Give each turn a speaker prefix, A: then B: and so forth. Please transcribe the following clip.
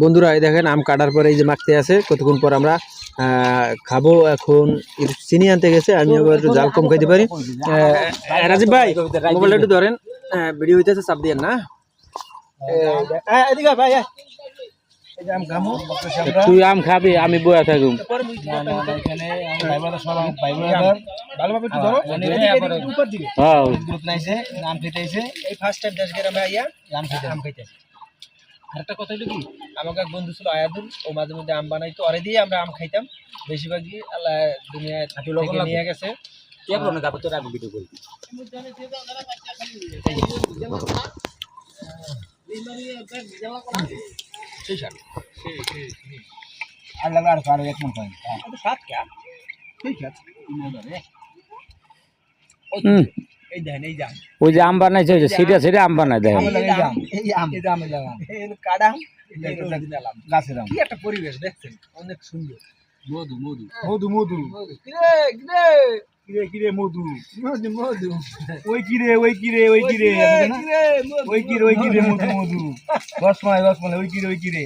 A: বন্ধুরা এই দেখেন আম কাটার পরে এই যে মাখতে আছে, কতক্ষণ পর আমরা খাবো। এখন চিনি আনতে গেছে, আমি আবার একটু জাল কম খাইতে পারি। রাজীব ভাই মোবাইলটা একটু ধরেন, ভিডিও হইতেছে, চাপ দিয়েন না। এদিকে ভাই
B: তুই আম খাবি, আমি বয়া থাকুম।
A: আরেকটা কথা হলো কি, আমাকে এক বন্ধু ছিল আয়াদুল, ও মাঝে মধ্যে আম বানাইতো, আরে দিয়ে আমরা আম খাইতাম। বেশিরভাগই আল্লাহ দুনিয়ায় থেকে নিয়ে গেছে।
B: ওই যে আম বানাইছে, ওই যে সিটা সিটা আম বানাই দেয়।
A: একটা পরিবেশ দেখছেন, অনেক সুন্দর। মধু মধু
C: মধু মধু কিরে মধু
A: মধু মধু
C: ওই কিরে ওই কিরে ওই কিরে ওই কিরে মধু মধু রসমালাই রসমালাই ওই কিরে